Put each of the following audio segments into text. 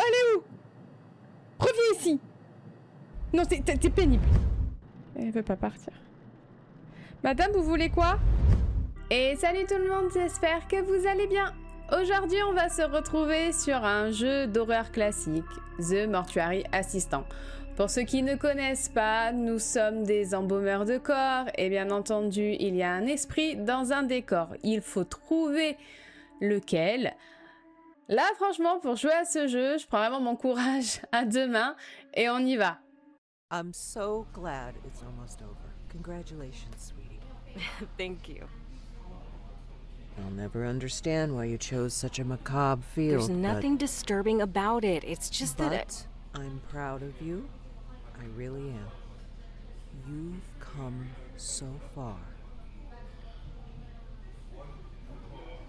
aller où? Reviens ici. Non, t'es pénible. Elle veut pas partir. Madame, vous voulez quoi? Et salut tout le monde, j'espère que vous allez bien. Aujourd'hui, on va se retrouver sur un jeu d'horreur classique, The Mortuary Assistant. Pour ceux qui ne connaissent pas, nous sommes des embaumeurs de corps et bien entendu, il y a un esprit dans un décor. Il faut trouver lequel. Là, franchement, pour jouer à ce jeu, je prends vraiment mon courage à deux mains et on y va. I'm so glad it's almost over. Congratulations, sweetie. Thank you. I'll never understand why you chose such a macabre field. There's nothing disturbing about it. It's just that I'm proud of you. I really am. You've come so far.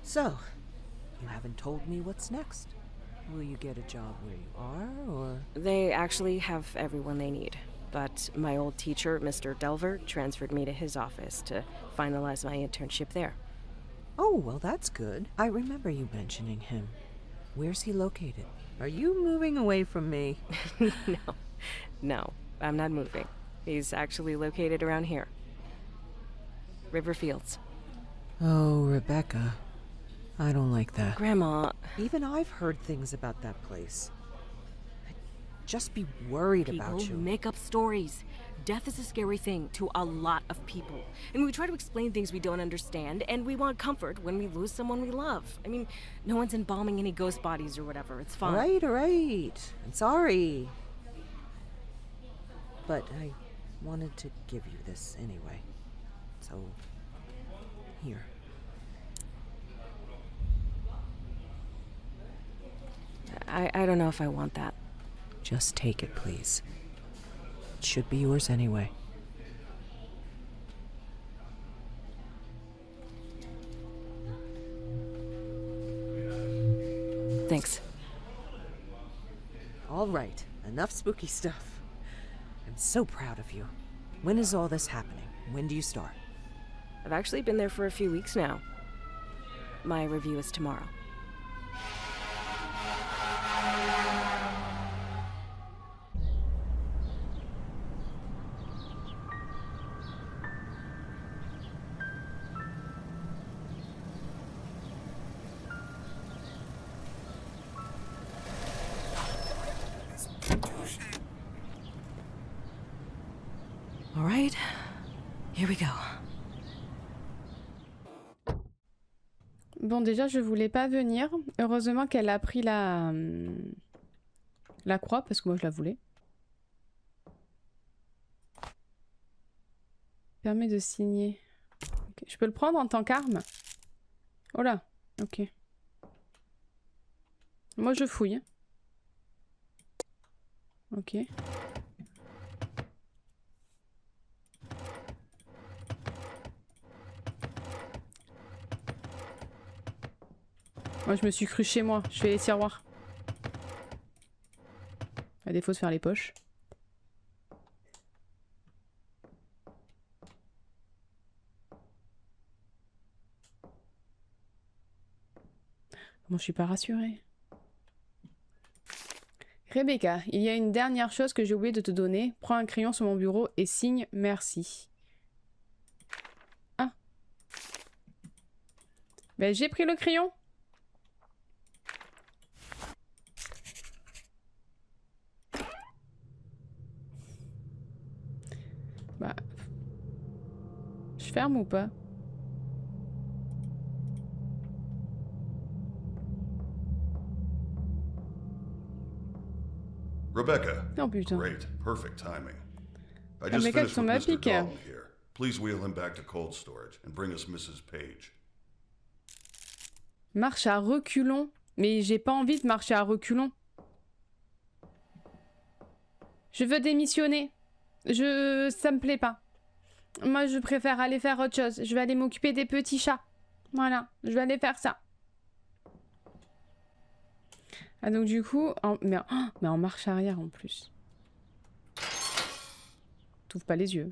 So, you haven't told me what's next. Will you get a job where you are, or...? They actually have everyone they need. But my old teacher, Mr. Delver, transferred me to his office to finalize my internship there. Oh, well, that's good. I remember you mentioning him. Where's he located? Are you moving away from me? No, I'm not moving. He's actually located around here. Riverfields. Oh, Rebecca. I don't like that. Grandma... Even I've heard things about that place. I'd just be worried about you. People make up stories. Death is a scary thing to a lot of people. And we try to explain things we don't understand, and we want comfort when we lose someone we love. I mean, no one's embalming any ghost bodies or whatever. It's fine. All right. I'm sorry. But I wanted to give you this anyway. So, here. I don't know if I want that. Just take it, please. It should be yours anyway. Thanks. All right, enough spooky stuff. I'm so proud of you. When is all this happening? When do you start? I've actually been there for a few weeks now. My review is tomorrow. All right, here we go. Bon, déjà, je voulais pas venir. Heureusement qu'elle a pris la croix, parce que moi, je la voulais. Permet de signer. Okay. Je peux le prendre en tant qu'arme? Oh là, ok. Moi, je fouille. Ok. Moi, je me suis cru chez moi. Je fais les tiroirs. À défaut de faire les poches. Comment je suis pas rassurée? Rebecca, il y a une dernière chose que j'ai oublié de te donner. Prends un crayon sur mon bureau et signe merci. Ah. Ben, j'ai pris le crayon. Bah... Je ferme ou pas? Rebecca. Oh putain. Great. Perfect timing. I Ah, just mais finished quand with tu Mr. m'appliques. Dalton here. Please wheel him back to cold storage and bring us Mrs. Page. Marche à reculons. Mais j'ai pas envie de marcher à reculons. Je veux démissionner. Ça me plaît pas. Moi, je préfère aller faire autre chose. Je vais aller m'occuper des petits chats. Voilà, je vais aller faire ça. Ah donc du coup... mais en marche arrière en plus. T'ouvres pas les yeux.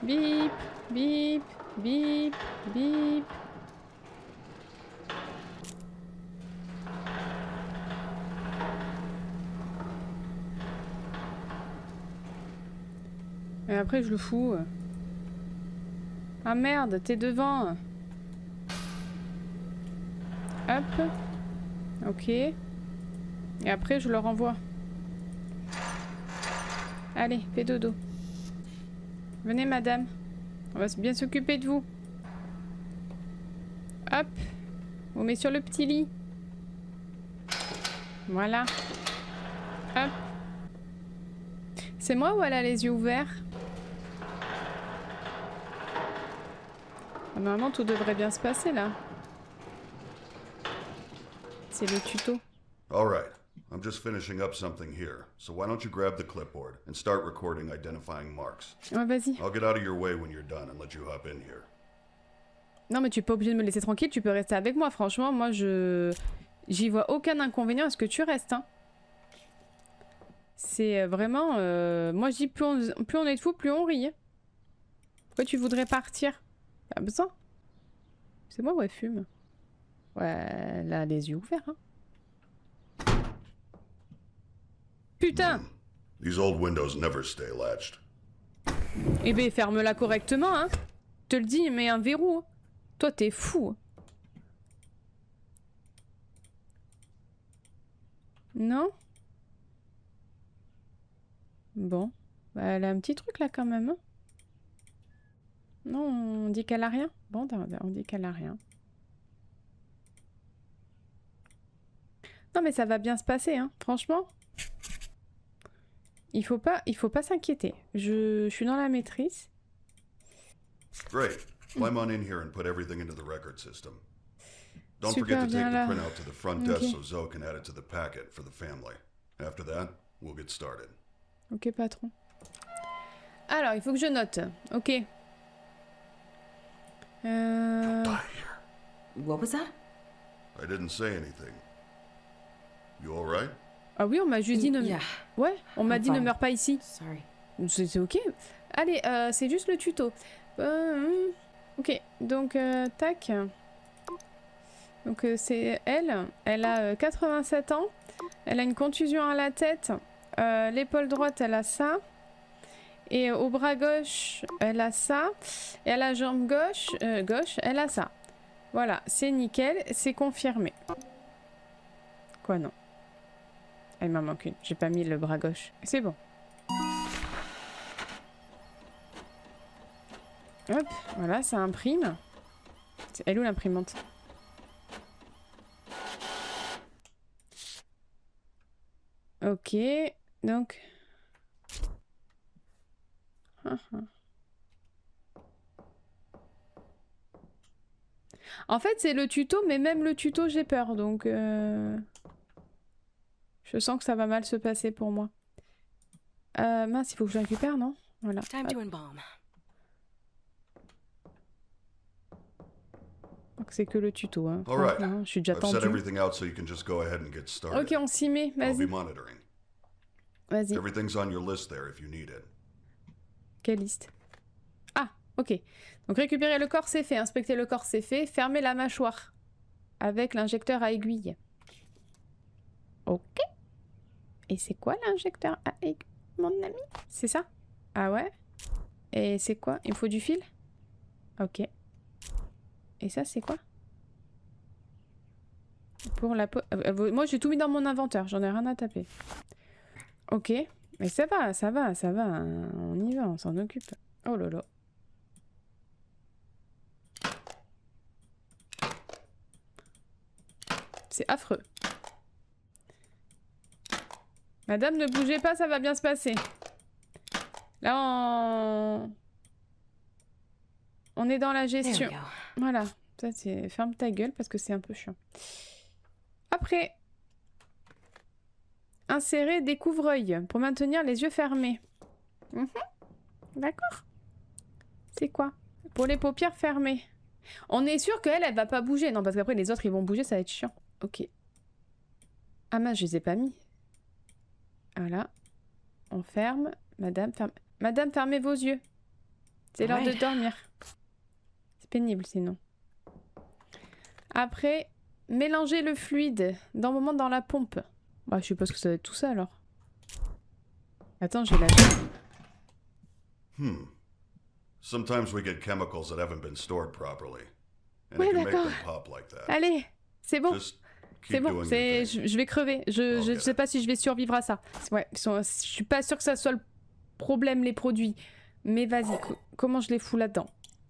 Bip, bip, bip, bip. Et après, je le fous. Ah merde, t'es devant. Hop. Ok. Et après, je le renvoie. Allez, fais dodo. Venez, madame. On va bien s'occuper de vous. Hop. On met sur le petit lit. Voilà. Hop. C'est moi ou elle a les yeux ouverts? Normalement, tout devrait bien se passer, là. C'est le tuto. All right. I'm just finishing up something here. So why don't you grab the clipboard and start recording identifying marks? Ouais, vas-y. I'll get out of your way when you're done and let you hop in here. Non, mais tu es pas obligé de me laisser tranquille, tu peux rester avec moi. Franchement, moi, j'y vois aucun inconvénient à ce que tu restes, hein. C'est vraiment... Moi, je dis, plus on est de fous, plus on rit. Pourquoi tu voudrais partir? Pas besoin. C'est moi ou elle fume? Ouais, elle a les yeux ouverts, hein. Putain! These old windows never stay latched. Eh ben, ferme-la correctement, hein. Te le dis, mets un verrou. Toi, t'es fou. Non? Bon. Bah, elle a un petit truc là quand même. Hein. Non, on dit qu'elle a rien. Bon, on dit qu'elle a rien. Non, mais ça va bien se passer, hein. Franchement. Il faut pas s'inquiéter. Je suis dans la maîtrise. Great. Climb on in here and put everything into the record system. Don't Super, forget to take bien the là. printout to the front desk so Zoe can add it to the packet for the family. After that, we'll get started. Ok, patron. Alors, il faut que je note. Ok. What was that? I didn't say anything. You all right? Ah oui, on m'a juste dit ne... Yeah. Ouais, on m'a I'm dit ne fine. meurs pas ici. Sorry. C'est ok. Allez, c'est juste le tuto. Ok, donc, tac. Donc, c'est elle. Elle a 87 ans. Elle a une contusion à la tête. L'épaule droite, elle a ça. Et au bras gauche, elle a ça. Et à la jambe gauche, elle a ça. Voilà, c'est nickel, c'est confirmé. Quoi, non? Ah, il m'en manque une. J'ai pas mis le bras gauche. C'est bon. Hop, voilà, ça imprime. Elle est où l'imprimante? Ok, donc... En fait, c'est le tuto, mais même le tuto, j'ai peur, donc... Je sens que ça va mal se passer pour moi. Mince, il faut que je récupère, non? Voilà. Time to embalm. Donc c'est que le tuto, hein. All right. Franchement, je suis déjà I've set tendue. everything out so you can just go ahead and get started. Ok, on s'y met, I'll be vas-y. monitoring. Vas-y. Everything's on your list there if you need it. Quelle liste? Ah, ok. Donc récupérer le corps, c'est fait. Inspecter le corps, c'est fait. Fermer la mâchoire avec l'injecteur à aiguille. Ok. Et c'est quoi l'injecteur à aiguille, mon ami? C'est ça? Ah ouais? Et c'est quoi? Il me faut du fil? Ok. Et ça, c'est quoi? Pour la peau... moi, j'ai tout mis dans mon inventeur. J'en ai rien à taper. Ok. Mais ça va, ça va, ça va. On y va, on s'en occupe. Oh lolo. C'est affreux. Madame, ne bougez pas, ça va bien se passer. Là, on est dans la There gestion. we go. Voilà. Ça, c'est... Ferme ta gueule parce que c'est un peu chiant. Après... Insérer des couvre-œil pour maintenir les yeux fermés. D'accord. C'est quoi? Pour les paupières fermées. On est sûr qu'elle, elle va pas bouger. Non, parce qu'après, les autres, ils vont bouger, ça va être chiant. Ok. Ah mince, je les ai pas mis. Voilà. On ferme. Madame, ferme... Madame, fermez vos yeux. C'est l'heure de dormir. C'est pénible, sinon. Après, mélanger le fluide d'un moment dans la pompe. Bah, je suppose que ça va être tout ça, alors. Attends, je vais lâcher. Sometimes we get chemicals that haven't been stored properly. And Ouais, it can make d'accord. them pop like that. Allez, c'est bon. Just C'est keep bon, doing c'est... your thing. je vais crever. Je sais pas si je vais survivre à ça. Ouais, je suis pas sûre que ça soit le problème, les produits. Mais vas-y, comment je les fous là-dedans?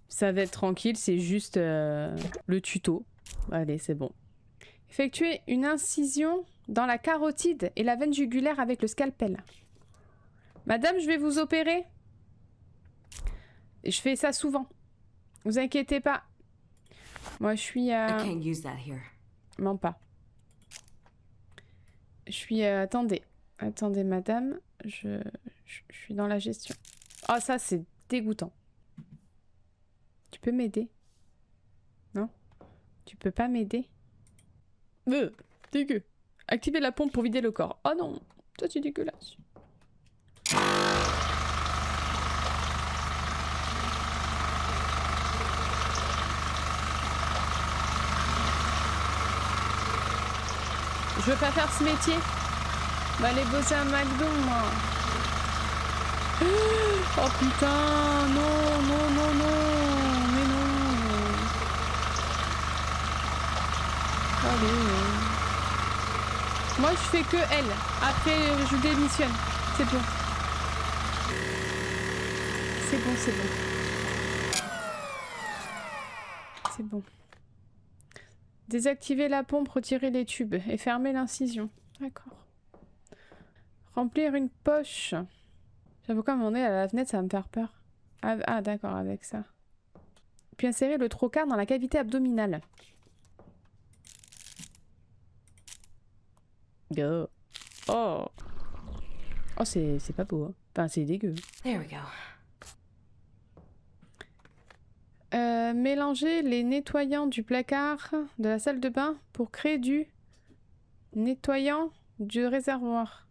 Ça va être tranquille, c'est juste le tuto. Allez, c'est bon. Effectuer une incision dans la carotide et la veine jugulaire avec le scalpel. Madame, je vais vous opérer. Je fais ça souvent. Vous inquiétez pas. Moi, je suis... I can't use that here. Mens pas. Je suis... attendez. Attendez, madame. Je suis dans la gestion. Oh, ça, c'est dégoûtant. Tu peux m'aider? Non? Tu peux pas m'aider? Dégueu. Activez la pompe pour vider le corps. Oh non, toi, tu es dégueulasse. Je veux pas faire ce métier. Va aller bosser à McDo, moi. Oh putain, non, non, non, non, mais non. Allez. Moi, je fais que elle. Après, je démissionne. C'est bon. C'est bon, c'est bon. C'est bon. Désactiver la pompe, retirer les tubes et fermer l'incision. D'accord. Remplir une poche. J'avoue qu'à un moment donné, à la fenêtre, ça va me faire peur. Ah d'accord, avec ça. Puis insérer le trocard dans la cavité abdominale. Oh. Oh, c'est pas beau. Hein. Enfin, c'est dégueu. There we go. Mélanger les nettoyants du placard de la salle de bain pour créer du nettoyant du réservoir.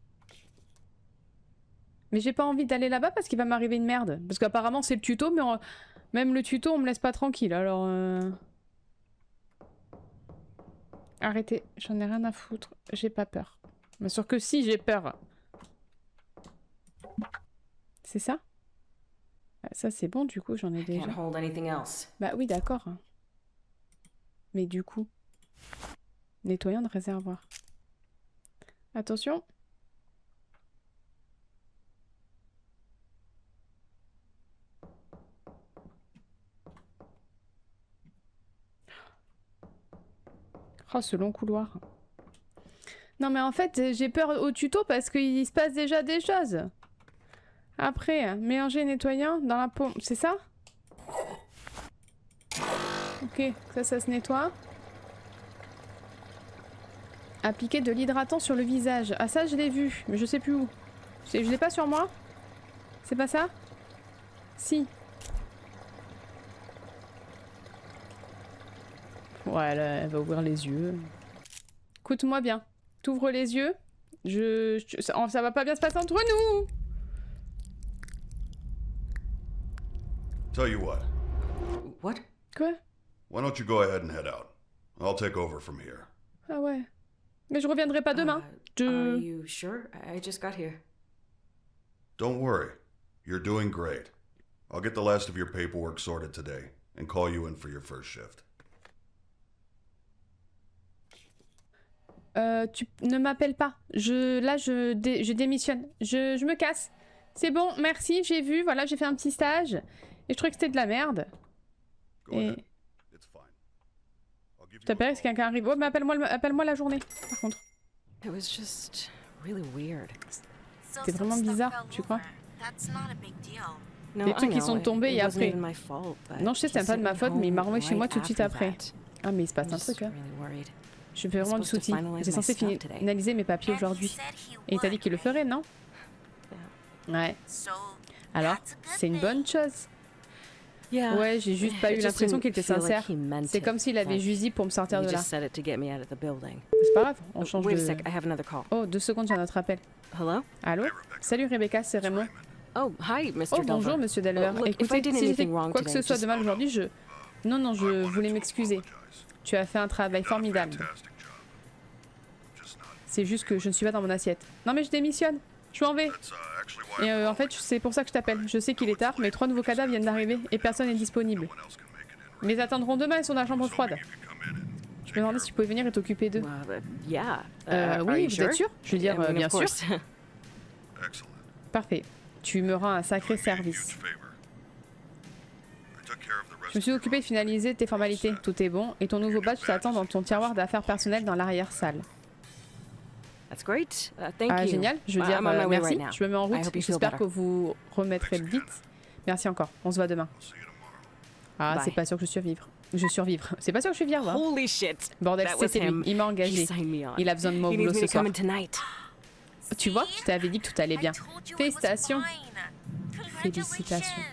Mais j'ai pas envie d'aller là-bas parce qu'il va m'arriver une merde. Parce qu'apparemment c'est le tuto, mais même le tuto on me laisse pas tranquille. Alors arrêtez, j'en ai rien à foutre. J'ai pas peur. Bien sûr que si, j'ai peur. C'est ça? Ça c'est bon du coup, j'en ai déjà. Can't hold anything else. Bah oui, d'accord. Mais du coup, nettoyant de réservoir. Attention. Oh, ce long couloir. Non mais en fait, j'ai peur au tuto parce qu'il se passe déjà des choses. Après, mélanger nettoyant dans la pompe, c'est ça? Ok, ça se nettoie. Appliquer de l'hydratant sur le visage. Ah ça, je l'ai vu, mais je sais plus où. Je l'ai pas sur moi? C'est pas ça? Si. Ouais, là, elle va ouvrir les yeux. Écoute-moi bien. T'ouvres les yeux. Ça va pas bien se passer entre nous. Tell you what, What? Quoi? why don't you go ahead and head out? I'll take over from here. Ah ouais. Mais je reviendrai pas demain. Are you sure? I just got here. Don't worry, you're doing great. I'll get the last of your paperwork sorted today and call you in for your first shift. Tu ne m'appelles pas. Je démissionne. Je me casse. C'est bon, merci, j'ai vu. Voilà, j'ai fait un petit stage. Et je trouvais que c'était de la merde. Go Et... ahead. It's fine. I'll give Je you a t'appelle si call. quelqu'un arrive. Oh, mais appelle-moi la journée, par contre. It was just really weird. C'est vraiment bizarre, tu crois? No, Des I trucs qui know, sont tombés it et wasn't après. even my fault, but Non, je sais, he c'est pas de ma sent me faute, mais il m'a home renvoyé chez moi tout de suite right après. after that. Ah, mais il se passe I'm un just truc, hein. really worried. Je fais vraiment du supposed to souci. finalize J'étais censé my stuff today. finaliser mes papiers aujourd'hui. Et il t'a dit qu'il le ferait, non? Ouais. Alors, c'est une bonne chose. Yeah. Ouais, j'ai juste pas eu It just l'impression didn't qu'il était feel like sincère. he meant C'est it. comme s'il avait Like, juste dit pour me sortir he de là. just said it to get me out of the building. C'est pas grave, on change Wait a de... sec, I have another call. Oh, 2 secondes, j'ai un autre appel. Hello? Allô? Salut Rebecca, c'est Raymond. Oh, hi, Mr. Oh, bonjour Delver. Monsieur Delver. Look, if I Écoutez, did si j'ai fait anything wrong quoi que ce today, soit de just- mal aujourd'hui, je... Non, je voulais m'excuser. Tu as fait un travail formidable. Fantastic job. Just not. C'est juste que je ne suis pas dans mon assiette. Non mais je démissionne. Je m'en vais. That's actually why Et en fait, c'est pour ça que je t'appelle. Je sais qu'il est tard, mais 3 nouveaux cadavres viennent d'arriver et personne n'est disponible. no one else can make it in. Mais ils attendront demain, ils sont dans la chambre froide. You can come in and Je me demandais si tu pouvais venir et t'occuper d'eux. Yeah. are Oui, you vous sure? êtes sûr? Je veux dire, I mean, bien of sûr. course. excellent. Parfait. Tu me rends un sacré Huge service. favor. I took care of the rest Je me suis occupé de finaliser tes formalités. Tout est bon. Et ton nouveau badge t'attend dans ton tiroir d'affaires personnelles dans l'arrière-salle. That's great. Thank Ah, you. génial. Je veux dire, I'm on my way merci. right now. Je me mets en I route. hope you feel J'espère better. que vous remettrez vite. Merci encore. On se voit demain. See you tomorrow. Ah, Bye. c'est pas sûr que je survivre. C'est pas sûr que je survivre. Hein. Holy shit. Bordel, That was c'était him. lui. Il m'a He engagé. signed me on. Il a besoin de moi au He boulot needs me ce to soir. come in tonight. Tu vois, je t'avais dit que tout allait bien. I told you it was Félicitations. fine. Félicitations. Congratulations.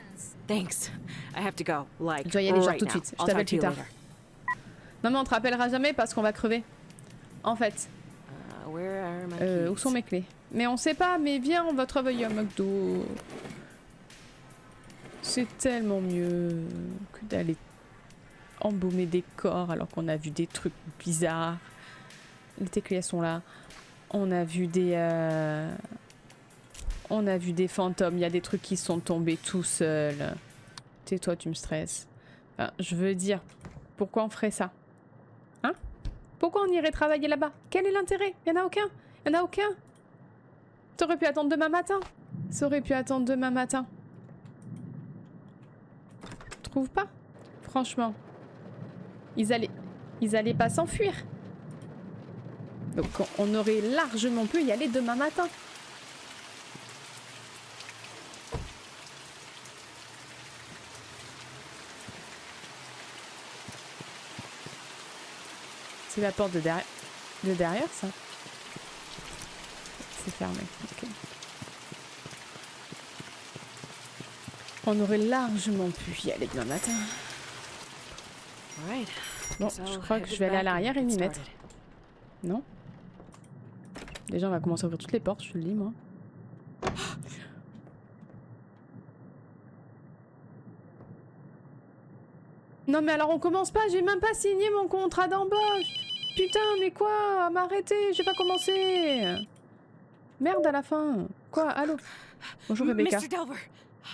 Thanks. I have to go. Like Je dois y aller genre right tout de now. suite. Je I'll t'appelle talk to plus you tard. later. Non mais on te rappellera jamais parce qu'on va crever. En fait, Where are my keys? où sont mes clés? Mais on sait pas, mais viens, on va travailler à McDo. C'est tellement mieux que d'aller embaumer des corps alors qu'on a vu des trucs bizarres. Tes clés elles sont là. On a vu des fantômes, il y a des trucs qui sont tombés tout seuls. Tais-toi, tu me stresses. Enfin, je veux dire, pourquoi on ferait ça? Hein? Pourquoi on irait travailler là-bas? Quel est l'intérêt? Il y en a aucun. Il y en a aucun. T'aurais pu attendre demain matin. Ça aurait pu attendre demain matin. Trouve pas? Franchement. Ils allaient pas s'enfuir. Donc on aurait largement pu y aller demain matin. C'est la porte de derrière, ça. C'est fermé. Ok. On aurait largement pu y aller demain matin. All right. Bon, Guess je I'll crois head que je vais aller à back and l'arrière et get m'y mettre. started. Non? Déjà, on va commencer à ouvrir toutes les portes, je te le dis, moi. Non, mais alors on commence pas, j'ai même pas signé mon contrat d'embauche. Putain, mais quoi? M'arrêter, j'ai pas commencé. Merde à la fin. Quoi? Allô? Bonjour Rebecca. Mr. Delver,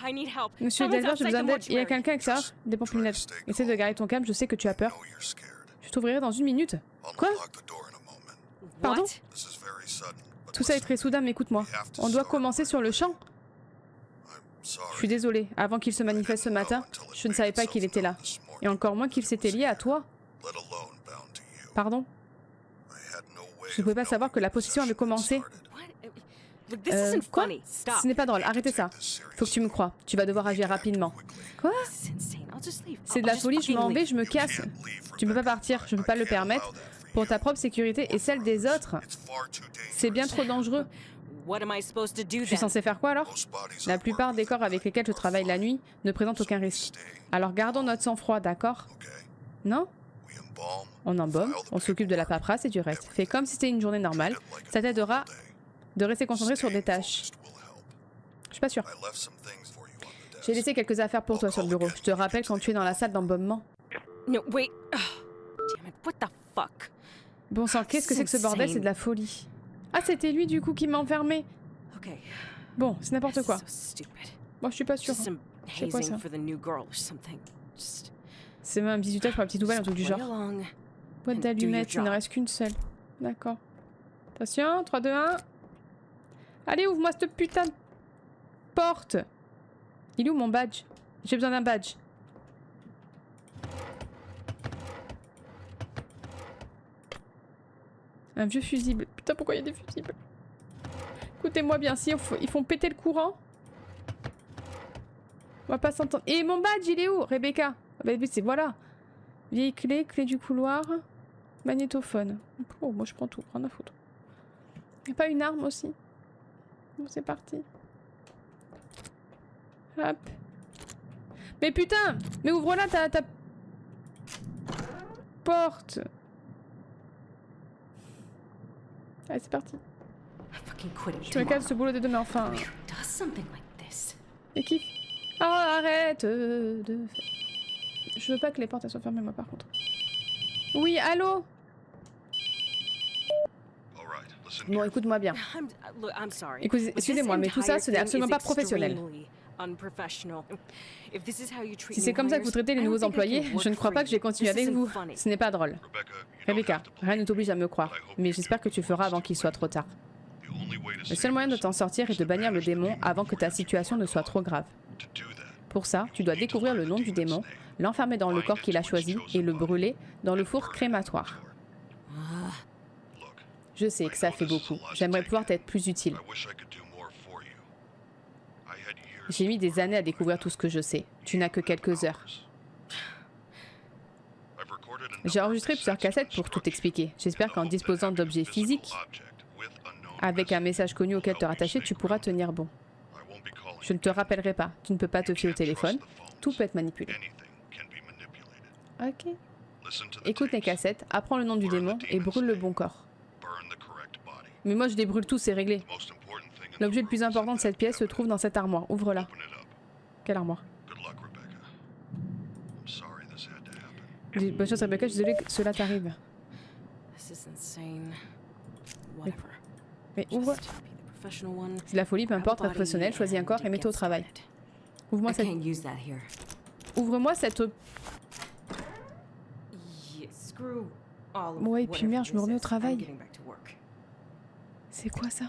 I need help. Monsieur Someone's Delver, j'ai outside besoin the d'aide. Il y a mortuary. quelqu'un avec ça. Des pompes lunettes. Essaie de garder ton calme, je sais que tu as peur. I know you're scared. Je t'ouvrirai dans une minute. I'll Quoi? unlock the door in a moment. Pardon? What? This is very sudden, but Tout ça est listen, très soudain, mais écoute-moi. On doit commencer sur le champ. I'm Je sorry. suis désolée. Avant qu'il se manifeste ce matin, je ne savais pas qu'il était là. Et encore moins qu'il s'était lié à toi. Let alone bound to you. Pardon? I had no way Je ne pouvais pas of savoir que la possession avait commencé. What? Look, this isn't Quoi? funny. Stop. Ce n'est pas drôle, arrêtez ça. Faut que tu me crois. Tu vas devoir agir rapidement. Quoi? This is insane. I'll just leave. C'est de I'll la just folie, je fucking m'en vais, leave. je me casse. Tu ne peux pas partir, je ne peux pas le permettre. Pour ta propre sécurité et celle des autres. C'est bien trop dangereux. What am I supposed to do Je suis then? censée faire quoi alors? La plupart des corps avec lesquels je travaille la nuit ne présentent aucun risque. Alors gardons notre sang-froid, d'accord? Non? On embaume, on s'occupe de la paperasse et du reste. Fais comme si c'était une journée normale. Ça t'aidera de rester concentré sur des tâches. Je suis pas sûre. J'ai laissé quelques affaires pour toi sur le bureau. Je te rappelle quand tu es dans la salle d'embaumement. No, wait. Damn it. What the fuck? Bon sang, qu'est-ce que c'est que ce bordel? C'est de la folie. Ah, c'était lui du coup qui m'a enfermé. Okay. Bon, c'est n'importe quoi. So stupid. Moi, je suis pas sûre. Just some C'est quoi, ça? hazing for the new girl or something. Just C'est même un bisutage pour la petite nouvelle, un truc du play genre. along. Boîte and do d'allumettes, il your ne job. reste qu'une seule. D'accord. Attention, 3, 2, 1. Allez, ouvre-moi cette putain de porte. Il est où mon badge? J'ai besoin d'un badge. Un vieux fusible. Putain, pourquoi il y a des fusibles? Écoutez-moi bien, si ils font péter le courant. On va pas s'entendre. Et mon badge, il est où, Rebecca? Ah bah, c'est voilà. Vieille clé, clé du couloir, magnétophone. Oh, moi je prends tout, rien à foutre. Y'a pas une arme aussi? Bon, c'est parti. Hop. Mais putain! Mais ouvre-la ta porte! Allez, c'est parti. I'm fucking quitting Je me casse tomorrow. ce boulot de demain, enfin. Who does something like this? Et qui? Oh, arrête de... Je veux pas que les portes elles soient fermées, moi, par contre. Oui, allô? Bon, écoute-moi bien. Look, I'm sorry. Écoute, but this excusez-moi, mais tout ça, entire ce n'est thing absolument is pas professionnel. extremely unprofessional. If this is how you treat Si c'est new comme ça que hires, vous traitez les I don't nouveaux think I can employés, work je ne crois for pas que je vais you. continuer This avec isn't vous. funny. Ce n'est pas drôle. Rebecca, rien ne t'oblige à me croire, mais j'espère que tu le feras avant qu'il soit trop tard. Le seul moyen de t'en sortir est de bannir le démon avant que ta situation ne soit trop grave. Pour ça, tu dois découvrir le nom du démon, l'enfermer dans le corps qu'il a choisi et le brûler dans le four crématoire. Je sais que ça fait beaucoup. J'aimerais pouvoir t'être plus utile. J'ai mis des années à découvrir tout ce que je sais. Tu n'as que quelques heures. J'ai enregistré plusieurs cassettes pour tout expliquer. J'espère qu'en disposant d'objets physiques, avec un message connu auquel te rattacher, tu pourras tenir bon. Je ne te rappellerai pas. Tu ne peux pas te fier au téléphone. Tout peut être manipulé. Ok. Écoute les cassettes, apprends le nom du démon et brûle le bon corps. Mais moi je les brûle tous, c'est réglé. L'objet le plus important de cette pièce se trouve dans cette armoire. Ouvre-la. Quelle armoire? Bonne chance Rebecca, je suis désolée que cela t'arrive. This is insane. Whatever. Mais ouvre. Just be the professional one. C'est de la folie, peu importe, pas professionnel, choisis un corps et mets-toi au travail. Ouvre-moi cette... use that here. Ouvre-moi cette... Yeah, screw all of Ouais, et puis whatever merde, je me this remets au is. travail. I'm getting back to work. C'est quoi ça?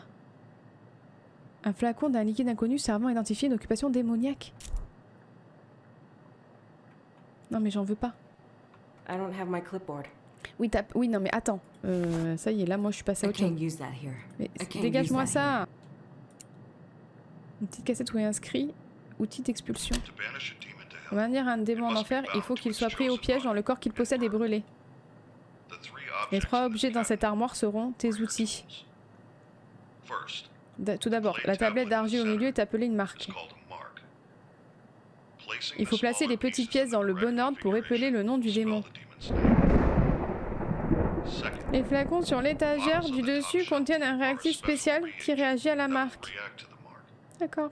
Un flacon d'un liquide inconnu servant à identifier une occupation démoniaque. Non mais j'en veux pas. I don't have my clipboard. Oui, non mais attends. Ça y est, là moi je suis passée à autre chose. use that here. Mais I can't dégage-moi use that ça. Une petite cassette où il est inscrit outil d'expulsion. Pour maintenir un démon en enfer, il faut qu'il soit pris au piège dans le corps qu'il possède et brûlé. Les 3 objets dans cette armoire seront tes outils. Tout d'abord, la tablette d'argile au milieu est appelée une marque. Il faut placer les petites pièces dans le bon ordre pour épeler le nom du démon. Les flacons sur l'étagère du dessus contiennent un réactif spécial qui réagit à la marque. D'accord.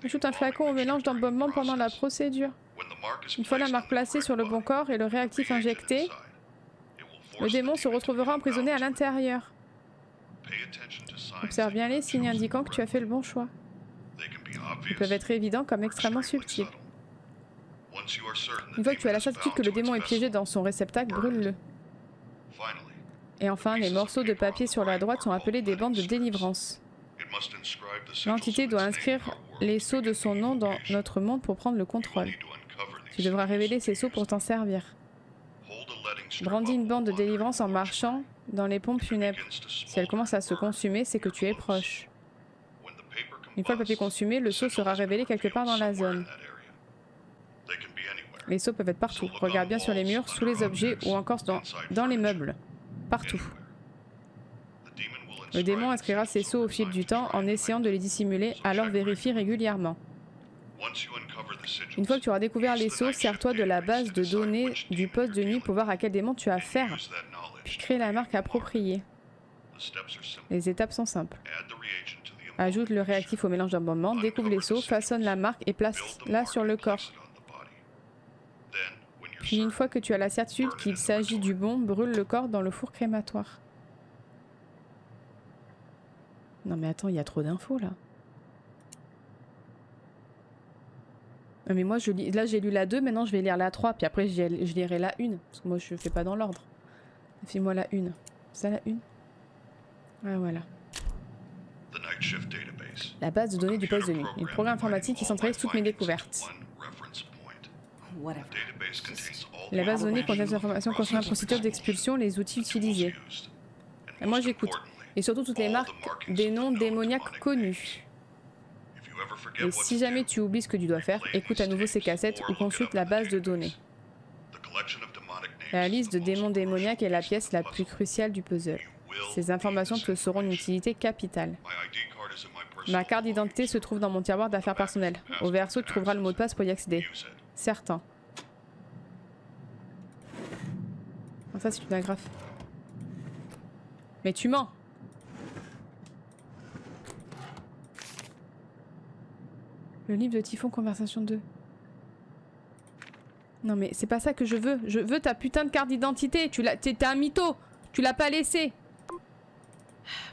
Ajoute un flacon au mélange d'embaumement pendant la procédure. Une fois la marque placée sur le bon corps et le réactif injecté, le démon se retrouvera emprisonné à l'intérieur. Observe bien les signes indiquant que tu as fait le bon choix. Ils peuvent être évidents comme extrêmement subtils. Une fois que tu as la certitude que le démon est piégé dans son réceptacle, brûle-le. Et enfin, les morceaux de papier sur la droite sont appelés des bandes de délivrance. L'entité doit inscrire les sceaux de son nom dans notre monde pour prendre le contrôle. Tu devras révéler ces sceaux pour t'en servir. Brandis une bande de délivrance en marchant dans les pompes funèbres. Si elle commence à se consumer, c'est que tu es proche. Une fois le papier consumé, le sceau sera révélé quelque part dans la zone. Les sceaux peuvent être partout. Regarde bien sur les murs, sous les objets ou encore dans les meubles. Partout. Le démon inscrira ses sceaux au fil du temps en essayant de les dissimuler, alors vérifie régulièrement. Une fois que tu auras découvert les sceaux, sers-toi de la base de données du poste de nuit pour voir à quel démon tu as affaire, puis crée la marque appropriée. Les étapes sont simples. Ajoute le réactif au mélange d'embaumement, découvre les sceaux, façonne la marque et place-la sur le corps. Puis une fois que tu as la certitude qu'il s'agit du bon, brûle le corps dans le four crématoire. Non mais attends, il y a trop d'infos là. Non mais moi là j'ai lu la 2, maintenant je vais lire la 3, puis après je lirai la 1. Parce que moi je fais pas dans l'ordre. Fais-moi la 1. C'est ça la 1? Ah voilà. La base de données du poste de nuit. Une programme informatique qui centralise toutes mes découvertes. Whatever. La base de données contient des informations concernant la procédure d'expulsion, les outils utilisés. Et moi j'écoute. Et surtout toutes les marques des noms démoniaques connus. Et si jamais tu oublies ce que tu dois faire, écoute à nouveau ces cassettes ou consulte la base de données. La liste de démons démoniaques est la pièce la plus cruciale du puzzle. Ces informations te seront d'une utilité capitale. Ma carte d'identité se trouve dans mon tiroir d'affaires personnelles. Au verso, tu trouveras le mot de passe pour y accéder. Certain. Ah, ça, c'est une agrafe. Mais tu mens! Le livre de Typhon, conversation 2. Non mais c'est pas ça que je veux. Je veux ta putain de carte d'identité. T'es un mytho. Tu l'as pas laissé.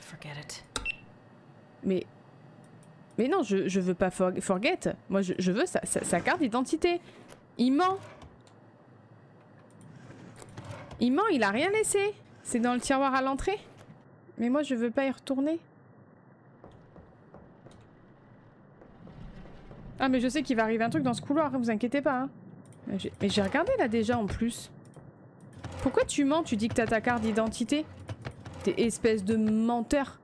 For Forget it. Mais non, je veux pas forget. Moi, je veux sa carte d'identité. Il ment. Il ment, il a rien laissé. C'est dans le tiroir à l'entrée. Mais moi, je veux pas y retourner. Ah, mais je sais qu'il va arriver un truc dans ce couloir, vous inquiétez pas. Hein. Mais j'ai regardé là déjà en plus. Pourquoi tu mens? Tu dis que t'as ta carte d'identité? T'es espèce de menteur.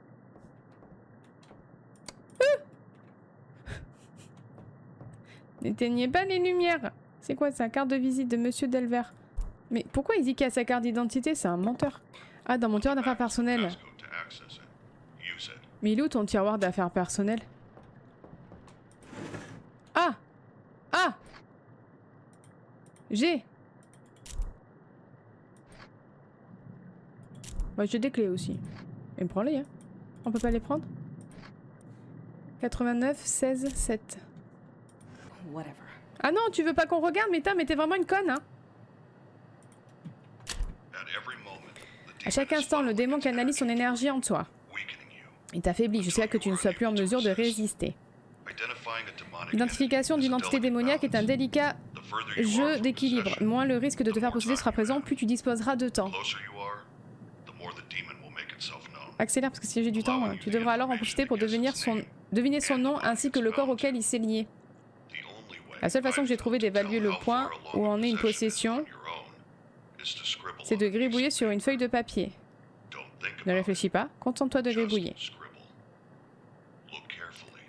N'éteignez pas les lumières. C'est quoi ça? Carte de visite de Monsieur Delver. Mais pourquoi il dit qu'il a sa carte d'identité? C'est un menteur. Ah, dans mon tiroir d'affaires personnelles. Mais il est où ton tiroir d'affaires personnelles? Ah! Ah! J'ai. Bah, j'ai des clés aussi. Et prends-les, hein. On peut pas les prendre? 89, 16, 7. Whatever. Ah non, tu veux pas qu'on regarde, mais t'es vraiment une conne, hein. À chaque instant, le démon canalise son énergie en toi. Il t'affaiblit jusqu'à que tu ne sois plus en mesure de résister. L'identification d'une entité démoniaque est un délicat jeu d'équilibre. Moins le risque de te faire posséder sera présent, plus tu disposeras de temps. Accélère parce que si j'ai du temps, tu devras alors en profiter pour deviner son nom ainsi que le corps auquel il s'est lié. La seule façon que j'ai trouvé d'évaluer le point où en est une possession, c'est de gribouiller sur une feuille de papier. Ne réfléchis pas, contente-toi de gribouiller.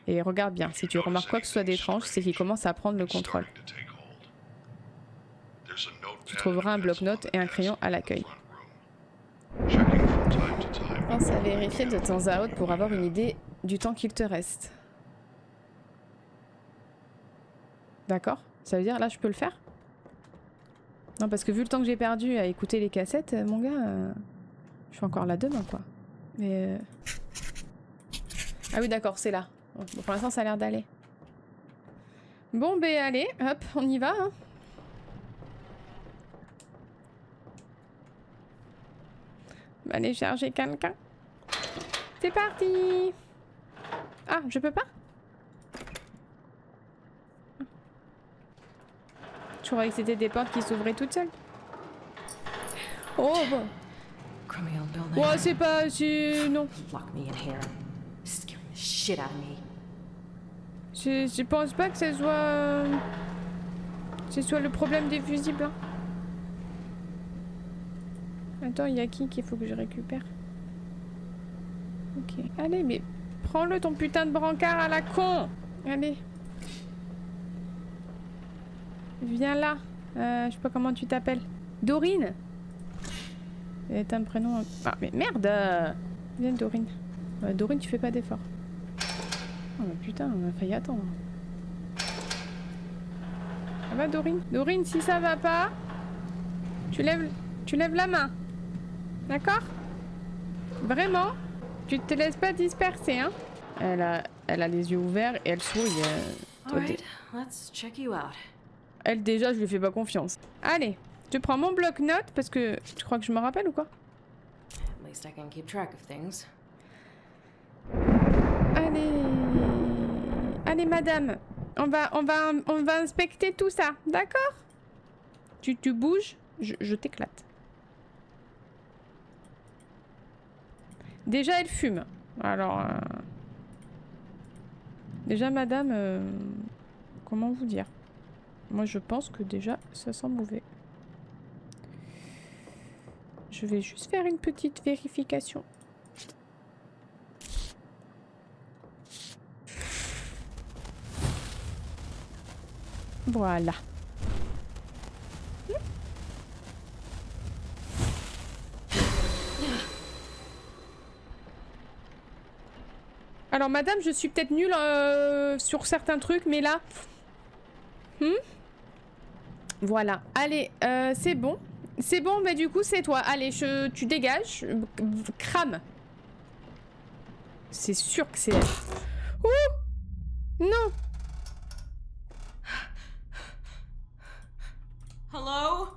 Et regarde bien, si tu remarques quoi que ce soit d'étrange, c'est qu'il commence à prendre le contrôle. Tu trouveras un bloc-notes et un crayon à l'accueil. Pense à vérifier de temps à autre pour avoir une idée du temps qu'il te reste. D'accord? Ça veut dire là je peux le faire? Non, parce que vu le temps que j'ai perdu à écouter les cassettes, mon gars, je suis encore là demain, quoi. Mais ah oui, d'accord, c'est là. Bon, pour l'instant, ça a l'air d'aller. Bon, ben allez, hop, on y va. Hein. On va aller chercher quelqu'un. C'est parti. Ah, je peux pas? Je croyais que c'était des portes qui s'ouvraient toutes seules. Oh bon. Ouais, c'est pas... non. Je pense pas que ce soit le problème des fusibles. Hein. Attends, il y a qui qu'il faut que je récupère? Ok. Allez, mais prends-le ton putain de brancard à la con. Allez. Viens là. Je sais pas comment tu t'appelles. Dorine. C'est un prénom... Ah, mais merde. Viens, Dorine. Dorine, tu fais pas d'effort. Oh, mais putain, on a failli attendre. Ça va, Dorine? Dorine, si ça va pas, tu lèves la main. D'accord? Vraiment? Tu te laisses pas disperser, hein? Elle a les yeux ouverts et elle sourit. Alright, let's check you out. Elle, déjà, je lui fais pas confiance. Allez, je prends mon bloc-notes parce que tu crois que je me rappelle ou quoi? At least I can keep track of things. Allez, madame. On va inspecter tout ça, d'accord? Tu bouges, je t'éclate. Déjà, elle fume. Alors... Déjà, madame... Comment vous dire? Moi, je pense que déjà, ça sent mauvais. Je vais juste faire une petite vérification. Voilà. Alors, madame, je suis peut-être nulle sur certains trucs, mais là... Voilà. Allez, c'est bon. C'est bon, mais du coup, c'est toi. Allez, tu dégages. Crame. C'est sûr que c'est elle. Ouh! Non! Hello?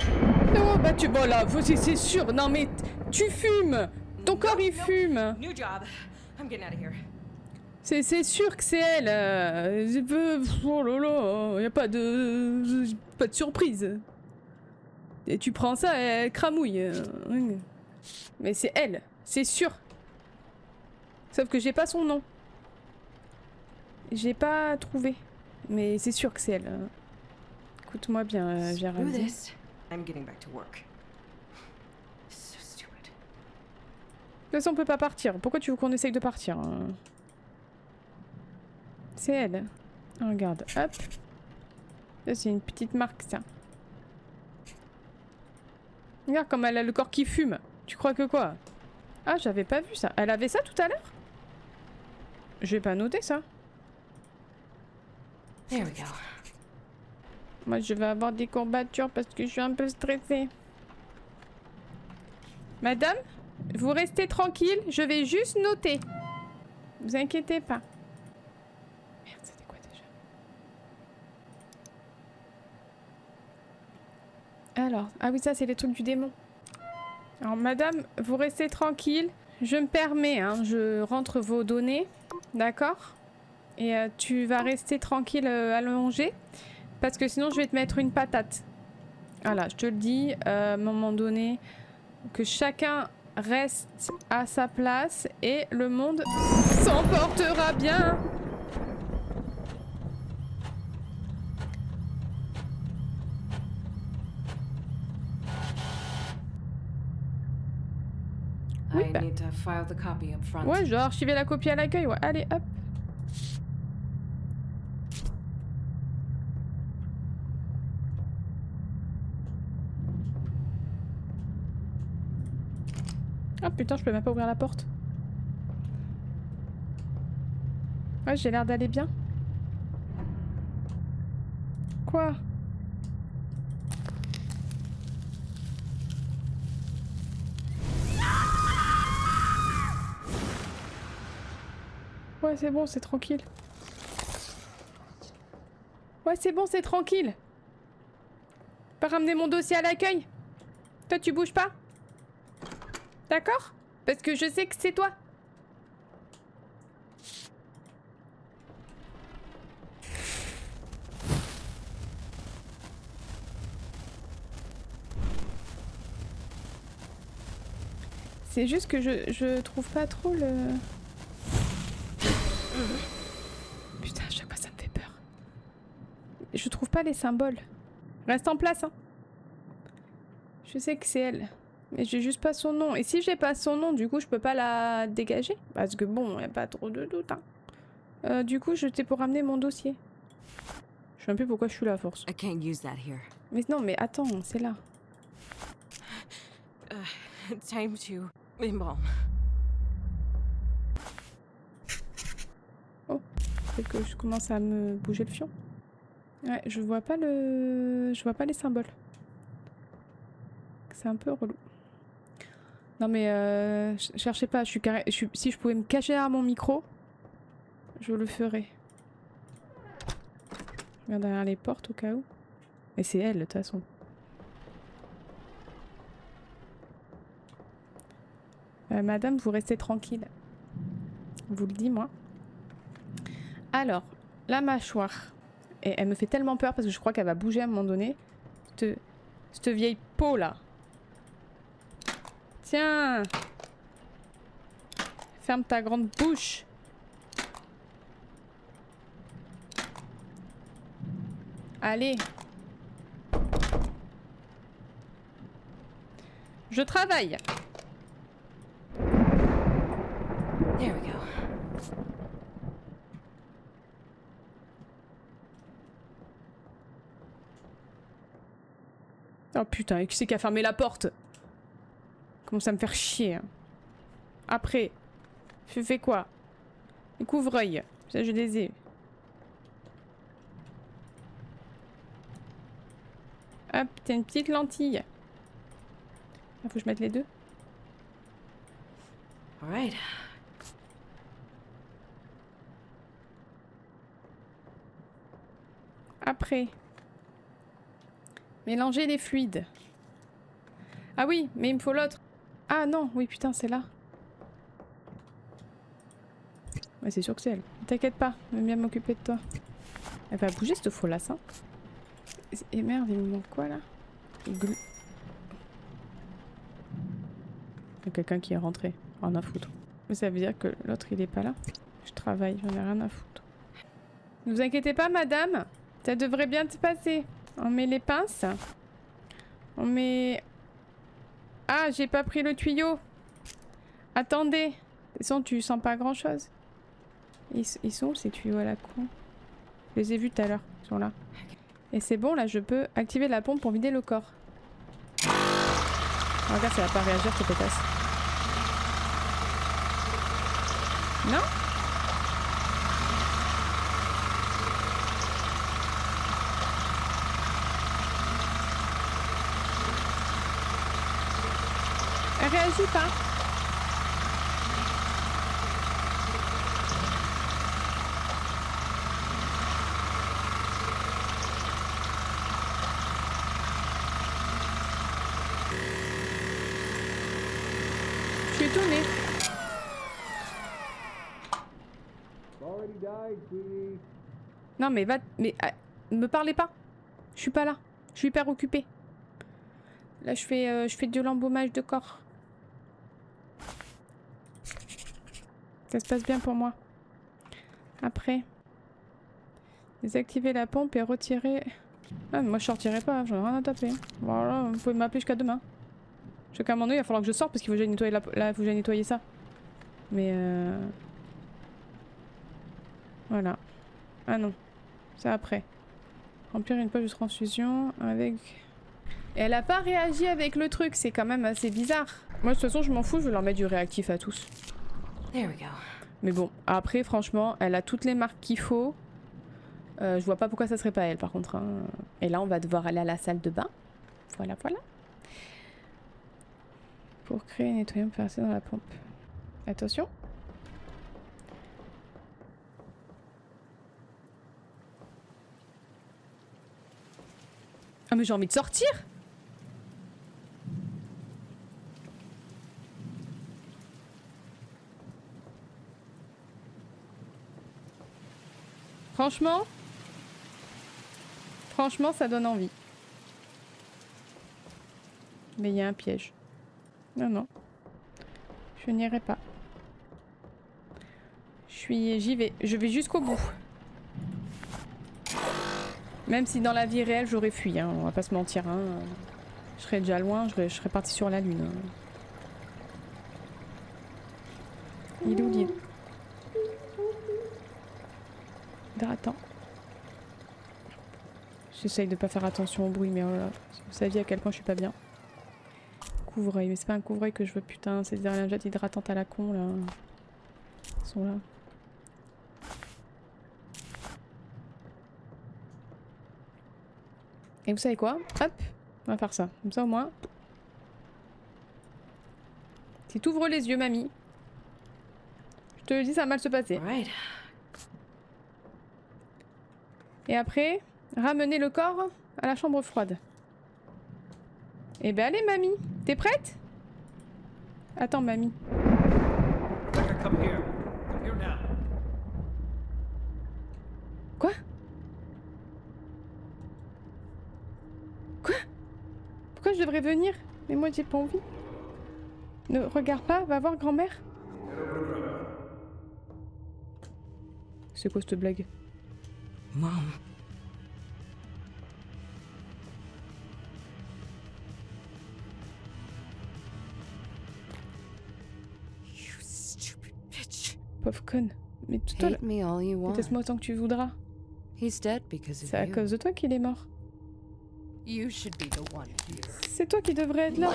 Oh, bah tu... Voilà, c'est sûr. Non, mais tu fumes! Ton corps il fume. New job. I'm getting out of here. C'est sûr que c'est elle. Oh là là, y a pas de surprise. Et tu prends ça, elle cramouille. Mais c'est elle, c'est sûr. Sauf que j'ai pas son nom. J'ai pas trouvé. Mais c'est sûr que c'est elle. Écoute-moi bien, Géraldine. I'm getting back to work. So stupid. De toute façon, on peut pas partir. Pourquoi tu veux qu'on essaye de partir? C'est elle. Regarde, hop. Ça, c'est une petite marque, ça. Regarde comme elle a le corps qui fume. Tu crois que quoi? Ah, j'avais pas vu ça. Elle avait ça tout à l'heure? Je vais pas noter ça. There we go. Moi, je vais avoir des courbatures parce que je suis un peu stressée. Madame, vous restez tranquille. Je vais juste noter. Vous inquiétez pas. Merde, c'était quoi déjà? Alors, ah oui, ça, c'est les trucs du démon. Alors, madame, vous restez tranquille. Je me permets, hein, je rentre vos données. D'accord? Et tu vas rester tranquille allongé. Parce que sinon, je vais te mettre une patate. Voilà, je te le dis, à un moment donné, que chacun reste à sa place et le monde s'emportera bien. Oui, I need to file the copy up front. ouais, je dois archiver la copie à l'accueil. Ouais. Allez, hop. Ah putain, je peux même pas ouvrir la porte. Ouais, j'ai l'air d'aller bien. Quoi? Ouais, c'est bon, c'est tranquille. Ouais, c'est bon, c'est tranquille. Pas ramener mon dossier à l'accueil. Toi, tu bouges pas? D'accord? Parce que je sais que c'est toi. C'est juste que je trouve pas trop le... Putain, à chaque fois ça me fait peur. Je trouve pas les symboles. Reste en place, hein. Je sais que c'est elle. Mais j'ai juste pas son nom. Et si j'ai pas son nom, du coup, je peux pas la dégager. Parce que bon, y a pas trop de doute, hein. Du coup, j'étais pour ramener mon dossier. Je sais un peu pourquoi je suis là à force. I can't use that here. Mais non, mais attends, c'est là. Time to embalm. C'est que je commence à me bouger le fion. Ouais, je vois pas le... Je vois pas les symboles. C'est un peu relou. Non mais cherchez pas, je suis carré... Si je pouvais me cacher derrière mon micro, je le ferais. Je regarde derrière les portes au cas où. Et c'est elle de toute façon. Madame, vous restez tranquille. Je vous le dis moi. Alors, la mâchoire. Et elle me fait tellement peur parce que je crois qu'elle va bouger à un moment donné. Cette vieille peau là. Tiens. Ferme ta grande bouche. Allez. Je travaille. There we go. Oh putain, et qui c'est qui a fermé la porte? Commence à me faire chier. Hein. Après, je fais quoi? Les couvre-œil. Ça, je les ai. Hop, t'as une petite lentille. Il faut que je mette les deux. All right. Après. Mélanger les fluides. Ah oui, mais il me faut l'autre. Ah non, oui putain, c'est là. Ouais, c'est sûr que c'est elle. T'inquiète pas, je vais bien m'occuper de toi. Elle va bouger cette folasse, hein. Et merde, il me manque quoi là? Il y a quelqu'un qui est rentré. Rien à foutre. Mais ça veut dire que l'autre il est pas là. Je travaille, j'en ai rien à foutre. Ne vous inquiétez pas, madame. Ça devrait bien se passer. On met les pinces. On met... Ah, j'ai pas pris le tuyau. Attendez. De toute façon, tu sens pas grand chose. Ils sont où ces tuyaux à la con? Je les ai vus tout à l'heure. Ils sont là. Et c'est bon, là, je peux activer la pompe pour vider le corps. Oh, regarde, ça va pas réagir, cette pétasse. Non? Elle réagit pas. Je suis étonnée. Non mais va... Mais me parlez pas. Je suis pas là. Je suis hyper occupée. Là je fais de l'embaumage de corps. Ça se passe bien pour moi. Après, désactiver la pompe et retirer... Ah, mais moi je sortirai pas, j'en ai rien à taper. Voilà, vous pouvez m'appeler jusqu'à demain. Jusqu'à un moment donné, il va falloir que je sorte parce qu'il faut que j'aille nettoyer, faut que j'aille nettoyer ça. Mais voilà. Ah non, c'est après. Remplir une poche de transfusion avec... Et elle a pas réagi avec le truc, c'est quand même assez bizarre. Moi de toute façon je m'en fous, je vais leur mettre du réactif à tous. There we go. Mais bon, après franchement, elle a toutes les marques qu'il faut. Je vois pas pourquoi ça serait pas elle par contre. Hein. Et là on va devoir aller à la salle de bain. Voilà, voilà. Pour créer et nettoyer, passer dans la pompe. Attention. Ah mais j'ai envie de sortir. Franchement, ça donne envie. Mais il y a un piège. Non, non. Je n'irai pas. J'y vais. Je vais jusqu'au bout. Même si dans la vie réelle, j'aurais fui, hein. On va pas se mentir, hein. Je serais déjà loin, je serais partie sur la lune. Hein. Il est où l'île? Hydratant. J'essaye de pas faire attention au bruit, mais oh là, si vous saviez à quel point je suis pas bien. Couvre-œil, mais c'est pas un couvre-œil que je veux, putain, c'est des lingettes hydratantes à la con là. Ils sont là. Et vous savez quoi? Hop, on va faire ça. Comme ça au moins. Si t'ouvres les yeux, mamie, je te le dis, ça va mal se passer. Right. Et après, ramener le corps à la chambre froide. Eh ben allez, mamie, t'es prête? Attends, mamie. Rebecca, come here. Come here now. Quoi? Quoi? Pourquoi je devrais venir? Mais moi j'ai pas envie. Ne regarde pas, va voir grand-mère. C'est quoi cette blague? Mom. You stupid bitch. Pauvre conne. Mais toi, Hate me all you want. déteste-moi autant que tu voudras. He's dead because of C'est à you. cause de toi qu'il est mort. You should be the one here. C'est toi qui devrais être là.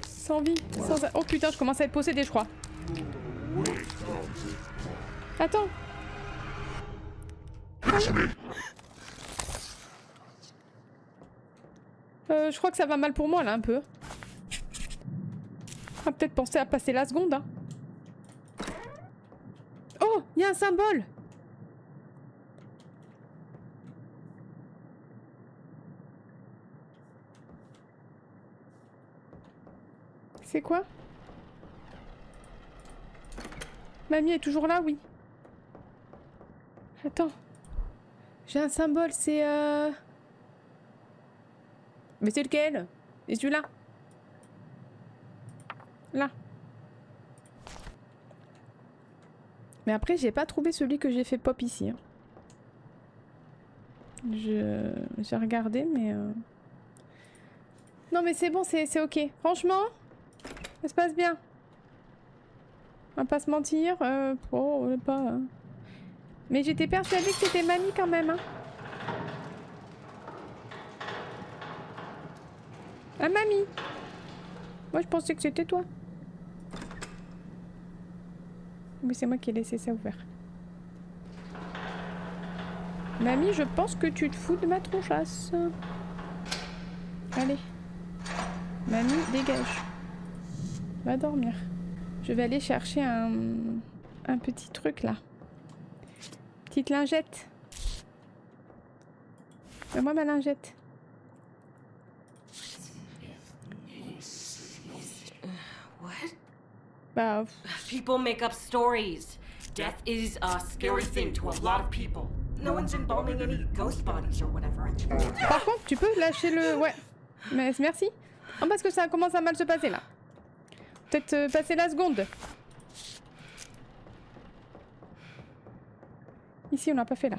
Sans vie, sans... Oh putain, je commence à être possédée, je crois. Attends. Je crois que ça va mal pour moi là un peu. On va peut-être penser à passer la seconde. Hein. Oh, il y a un symbole. C'est quoi? Mamie est toujours là, oui. Attends. J'ai un symbole, c'est Mais c'est lequel? C'est celui-là. Là. Mais après, j'ai pas trouvé celui que j'ai fait pop ici. Hein. J'ai regardé, mais... Non mais c'est bon, c'est ok. Franchement, ça se passe bien. On va pas se mentir. Oh, pas... Mais j'étais persuadée que c'était mamie quand même. Hein. Ah mamie. Moi je pensais que c'était toi. Mais c'est moi qui ai laissé ça ouvert. Mamie, je pense que tu te fous de ma tronchasse. Allez. Mamie, dégage. Va dormir. Je vais aller chercher un petit truc là. Petite lingette. Fais-moi ma lingette. What? Bah... People make up stories. Death is a scary thing to a lot of people. No one's embalming any ghost bodies or whatever. Par contre, tu peux lâcher le... Ouais. Mais merci. Non, parce que ça commence à mal se passer là. Peut-être passer la seconde. Ici, on l'a pas fait là.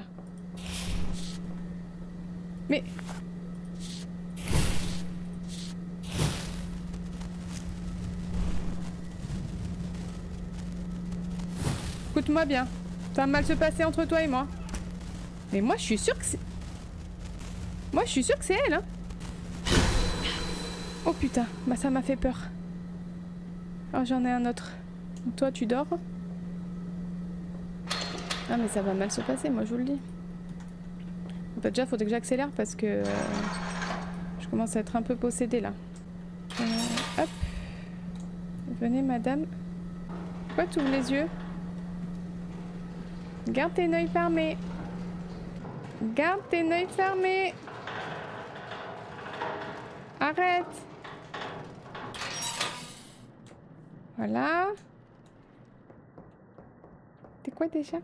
Mais... Écoute-moi bien. Ça va mal se passer entre toi et moi. Mais moi, je suis sûre que c'est... Moi, je suis sûre que c'est elle, hein. Oh putain, bah ça m'a fait peur. Oh, j'en ai un autre. Toi, tu dors? Ah, mais ça va mal se passer, moi, je vous le dis. Bah, déjà, faudrait que j'accélère parce que... je commence à être un peu possédée, là. Hop. Venez, madame. Pourquoi tu ouvres les yeux? Garde tes yeux fermés. Garde tes yeux fermés. Arrête. Voilà. C'était quoi déjà?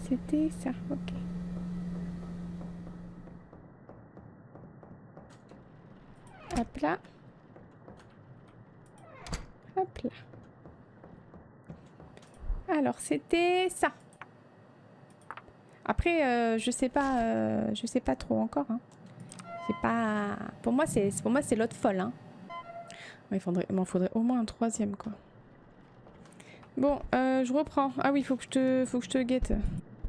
C'était ça, ok. Hop là. Hop là. Alors, c'était ça. Après, je sais pas trop encore. Hein. C'est pas... Pour moi, c'est l'autre folle. Hein. Il m'en faudrait au moins un troisième, quoi. Bon, je reprends. Ah oui, faut que je te guette.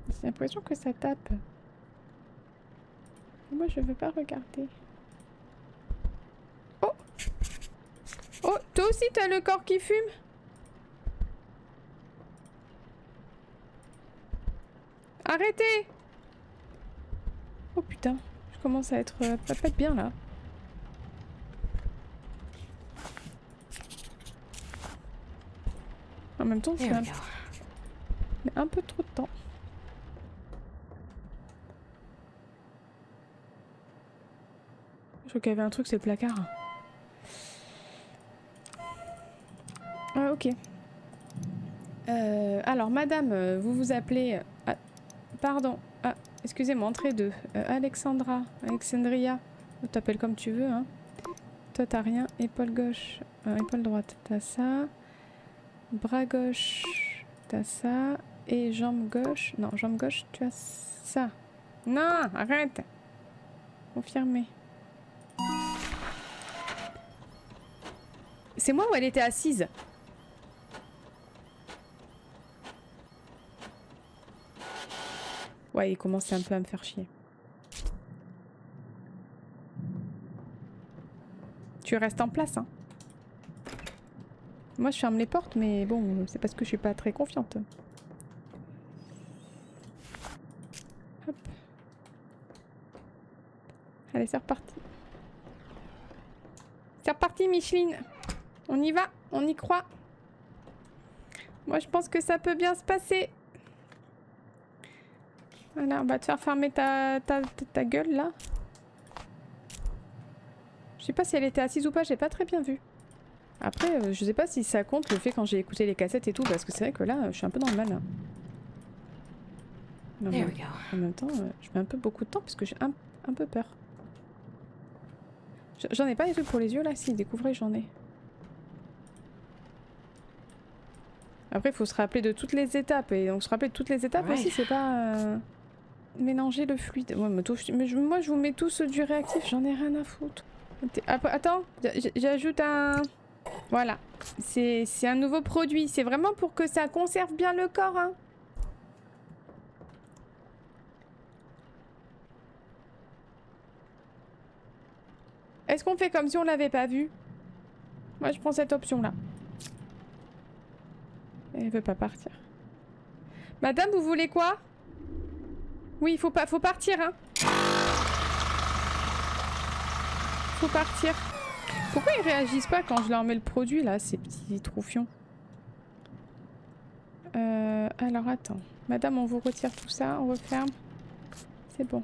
J'ai l'impression que ça tape. Moi, je veux pas regarder. Oh! Oh, toi aussi, t'as le corps qui fume? Arrêtez! Oh putain, je commence à être... pas être bien, là. En même temps, c'est un peu trop de temps. Je crois qu'il y avait un truc, c'est le placard. Ah, ok. Alors, madame, vous vous appelez... pardon. Ah, excusez-moi, entrée 2. Alexandria. T'appelles comme tu veux, hein. Toi, t'as rien. Épaule gauche. Épaule droite. T'as ça. Bras gauche. T'as ça. Et jambe gauche. Non, jambe gauche, tu as ça. Non, arrête. Confirmé. C'est moi ou elle était assise? Ouais, il commençait un peu à me faire chier. Tu restes en place, hein. Moi, je ferme les portes, mais bon, c'est parce que je suis pas très confiante. Hop. Allez, c'est reparti. C'est reparti, Micheline. On y va, on y croit. Moi, je pense que ça peut bien se passer. Voilà, on va te faire fermer ta gueule, là. Je sais pas si elle était assise ou pas, j'ai pas très bien vu. Après, je sais pas si ça compte le fait quand j'ai écouté les cassettes et tout, parce que c'est vrai que là, je suis un peu dans le mal. Là. Non, There mais we go. en même temps, je mets un peu beaucoup de temps parce que j'ai un peu peur. J'en ai pas des trucs pour les yeux là? Si, découvrez, j'en ai. Après, il faut se rappeler de toutes les étapes. Et donc, se rappeler de toutes les étapes aussi, c'est pas mélanger le fluide. Ouais, moi, je vous mets tous du réactif, j'en ai rien à foutre. Attends, j'ajoute un... Voilà. C'est un nouveau produit. C'est vraiment pour que ça conserve bien le corps, hein. Est-ce qu'on fait comme si on l'avait pas vu? Moi, je prends cette option-là. Elle veut pas partir. Madame, vous voulez quoi? Oui, faut partir, hein. Faut partir. Pourquoi ils réagissent pas quand je leur mets le produit, là, ces petits troufions? Alors, attends. Madame, on vous retire tout ça, on referme. C'est bon.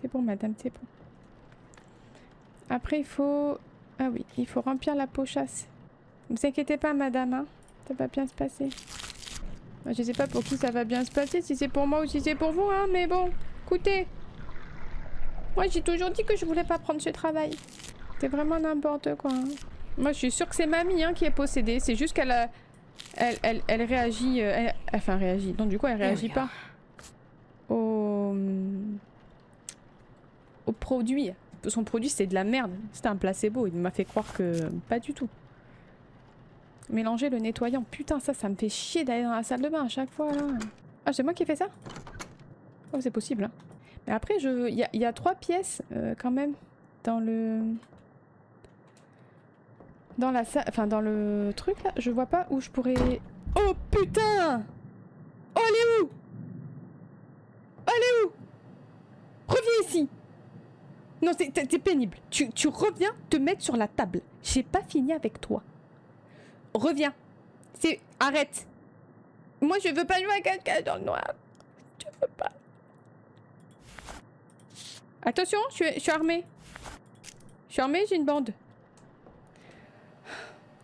C'est bon, madame, c'est bon. Après, il faut... Ah oui, il faut remplir la pochasse. Ne vous inquiétez pas, madame, hein. Ça va bien se passer. Je sais pas pour qui ça va bien se passer, si c'est pour moi ou si c'est pour vous, hein, mais bon, écoutez. Moi, j'ai toujours dit que je voulais pas prendre ce travail. C'est vraiment n'importe quoi, hein. Moi, je suis sûre que c'est mamie, hein, qui est possédée. C'est juste qu'elle a... Elle réagit... Enfin, réagit. Donc, du coup, elle réagit pas au produit. Son produit, c'est de la merde. C'était un placebo. Il m'a fait croire que... Pas du tout. Mélanger le nettoyant. Putain, ça me fait chier d'aller dans la salle de bain à chaque fois, là. Ah, c'est moi qui ai fait ça? Oh, c'est possible, hein. Mais après, il y a 3 pièces, quand même, dans le... Dans la salle... Enfin, dans le truc, là. Je vois pas où je pourrais... Oh, putain! Oh, elle est où? Elle est où? Reviens ici! Non, c'est pénible. Tu reviens te mettre sur la table. J'ai pas fini avec toi. Reviens. Arrête. Moi, je veux pas jouer à cache-cache dans le noir. Je veux pas. Attention, je suis armée. Je suis armée, j'ai une bande.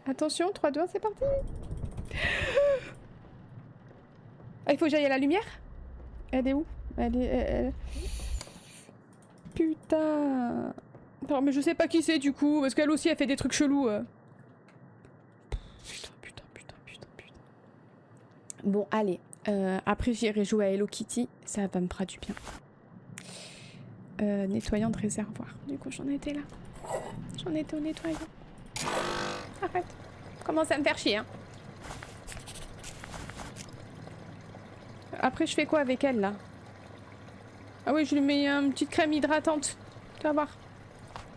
Attention, 3, 2, 1, c'est parti. Ah, il faut que j'aille à la lumière? Elle est où? Elle... Putain. Non, mais je sais pas qui c'est du coup, parce qu'elle aussi, elle fait des trucs chelous. Putain. Bon, allez. Après, j'irai jouer à Hello Kitty. Ça va me fera du bien. Nettoyant de réservoir. Du coup, j'en étais là. J'en étais au nettoyant. Arrête. Commence à me faire chier, hein. Après, je fais quoi avec elle, là? Ah oui, je lui mets une petite crème hydratante. Tu vas voir.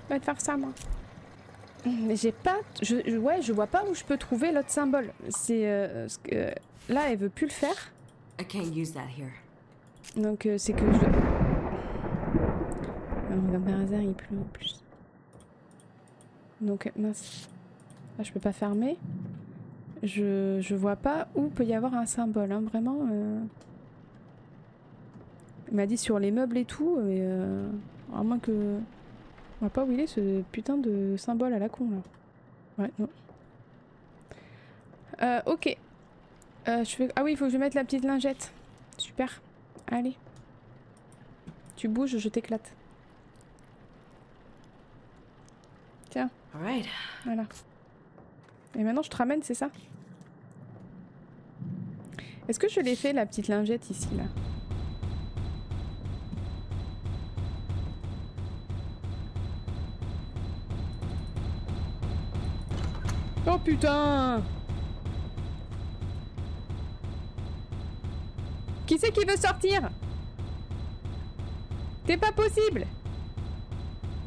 Je vais te faire ça, moi. Mais j'ai pas... Ouais, je vois pas où je peux trouver l'autre symbole. C'est... là, elle veut plus le faire. I can't use that here. Donc, c'est que je... Alors, comme par hasard, il pleut en plus. Donc, mince. Là, je peux pas fermer. Je vois pas où peut y avoir un symbole, hein, vraiment. Il m'a dit sur les meubles et tout, et à moins que... On voit pas où il est ce putain de symbole à la con, là. Ouais, non. Ok. Je fais... Ah oui, il faut que je mette la petite lingette. Super. Allez. Tu bouges, je t'éclate. Tiens. Alright. Voilà. Et maintenant, je te ramène, c'est ça? Est-ce que je l'ai fait, la petite lingette, ici, là? Oh putain! Qui c'est qui veut sortir? C'est pas possible!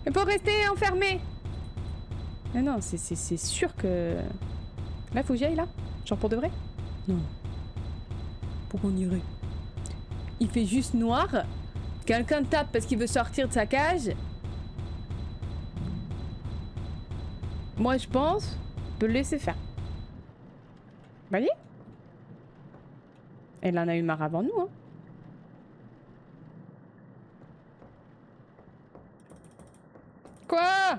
Il faut rester enfermé! Mais non, c'est sûr que... Là, faut que j'y aille, là? Genre pour de vrai? Non. Pourquoi on irait? Il fait juste noir. Quelqu'un tape parce qu'il veut sortir de sa cage. Moi, je pense... peut le laisser faire. Vous voyez? Elle en a eu marre avant nous, hein. Quoi?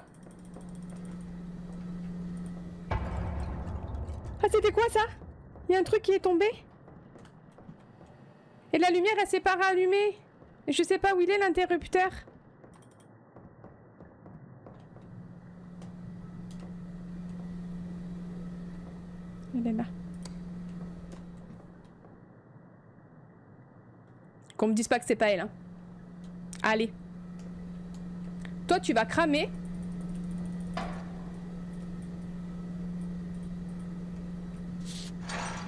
Ah, c'était quoi ça? Il y a un truc qui est tombé? Et la lumière, elle s'est pas rallumée. Je sais pas où il est, l'interrupteur. Il est là. Qu'on me dise pas que c'est pas elle, hein. Allez. Toi, tu vas cramer.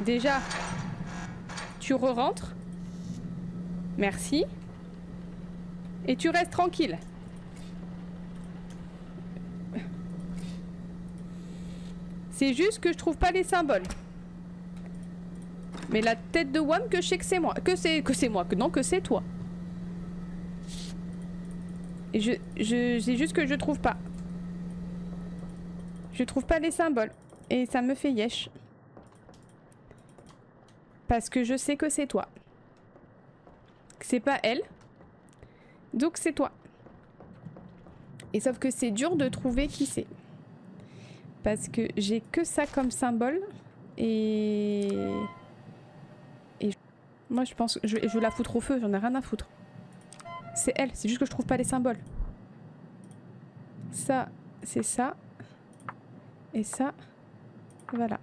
Déjà, tu re-rentres. Merci. Et tu restes tranquille. C'est juste que je trouve pas les symboles. Mais la tête de Wam, que je sais que c'est moi. Que c'est moi. Que c'est toi. Et c'est juste que je trouve pas. Je trouve pas les symboles. Et ça me fait yesh. Parce que je sais que c'est toi. Que c'est pas elle. Donc c'est toi. Et sauf que c'est dur de trouver qui c'est. Parce que j'ai que ça comme symbole. Et moi je pense que je vais la foutre au feu, j'en ai rien à foutre. C'est elle, c'est juste que je trouve pas les symboles. Ça, c'est ça. Et ça, voilà.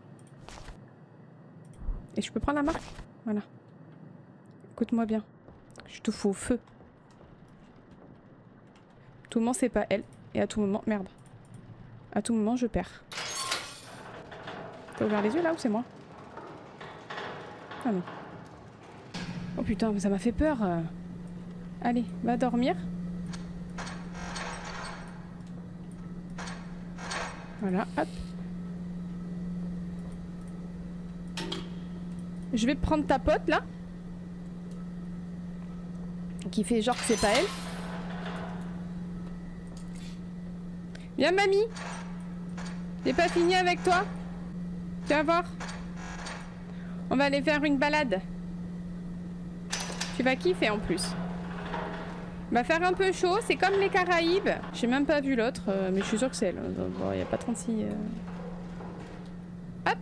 Et je peux prendre la marque? Voilà. Écoute-moi bien. Je te fous au feu. À tout moment, c'est pas elle. Et à tout moment, merde. À tout moment, je perds. T'as ouvert les yeux là ou c'est moi? Ah non. Oh putain, mais ça m'a fait peur. Allez, va dormir. Voilà, hop. Je vais prendre ta pote là. Qui fait genre que c'est pas elle. Viens mamie. J'ai pas fini avec toi. Tu vas voir. On va aller faire une balade. Tu vas kiffer en plus. On va faire un peu chaud, c'est comme les Caraïbes. J'ai même pas vu l'autre, mais je suis sûre que c'est elle. Bon, y a pas 36... Hop.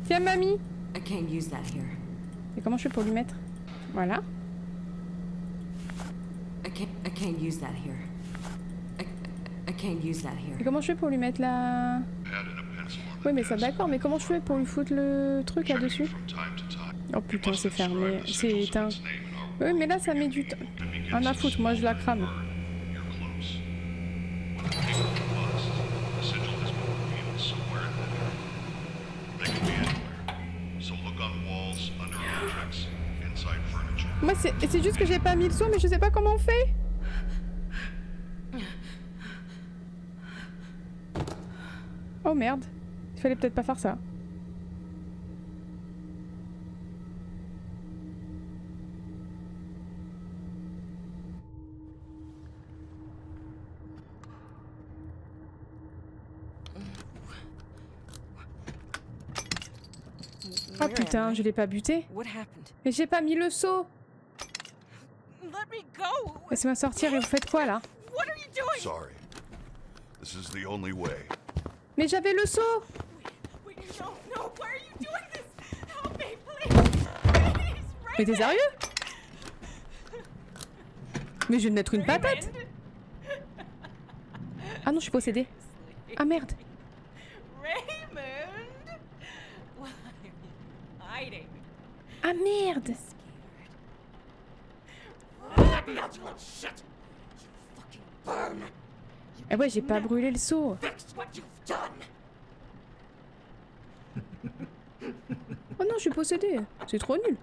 Tiens mamie. I can't use that here. Et comment je fais pour lui mettre? Voilà. I can't use that here. I can't use that here. Et comment je fais pour lui mettre la... Oui mais ça d'accord, mais comment je fais pour lui foutre le truc là-dessus? Oh putain c'est fermé, c'est éteint. Oui mais là ça met du temps. En a foutre, moi je la crame. Moi c'est juste que j'ai pas mis le son mais je sais pas comment on fait. Oh merde, il fallait peut-être pas faire ça. Oh putain, je l'ai pas buté. Mais j'ai pas mis le seau. Laissez-moi sortir et vous faites quoi là? Sorry. This is the only way. Mais j'avais le seau. Mais t'es sérieux? Mais je vais te mettre une patate. Ah non, je suis possédée. Ah merde. Ah merde. Eh ouais, j'ai pas brûlé le seau. Oh non, je suis possédée. C'est trop nul.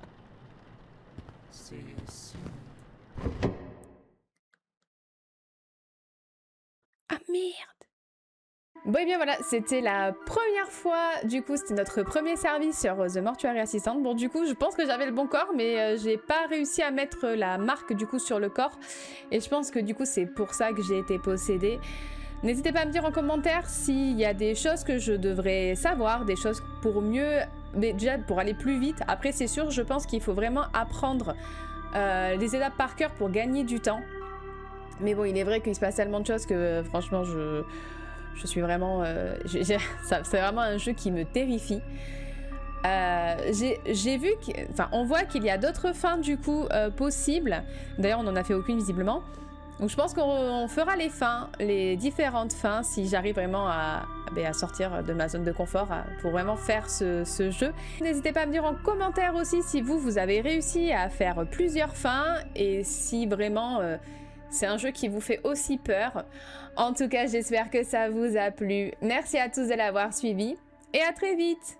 Ah merde. Bon et bien voilà, c'était la première fois, du coup c'était notre premier service sur The Mortuary Assistant. Bon du coup je pense que j'avais le bon corps mais j'ai pas réussi à mettre la marque du coup sur le corps. Et je pense que du coup c'est pour ça que j'ai été possédée. N'hésitez pas à me dire en commentaire s'il y a des choses que je devrais savoir, des choses pour mieux, mais déjà pour aller plus vite. Après c'est sûr, je pense qu'il faut vraiment apprendre les étapes par cœur pour gagner du temps. Mais bon il est vrai qu'il se passe tellement de choses que franchement je suis vraiment... c'est vraiment un jeu qui me terrifie. J'ai vu on voit qu'il y a d'autres fins du coup possibles. D'ailleurs, on n'en a fait aucune visiblement. Donc je pense qu'on fera les fins, les différentes fins, si j'arrive vraiment à sortir de ma zone de confort pour vraiment faire ce jeu. N'hésitez pas à me dire en commentaire aussi si vous avez réussi à faire plusieurs fins et si vraiment c'est un jeu qui vous fait aussi peur. En tout cas, j'espère que ça vous a plu. Merci à tous de l'avoir suivi et à très vite.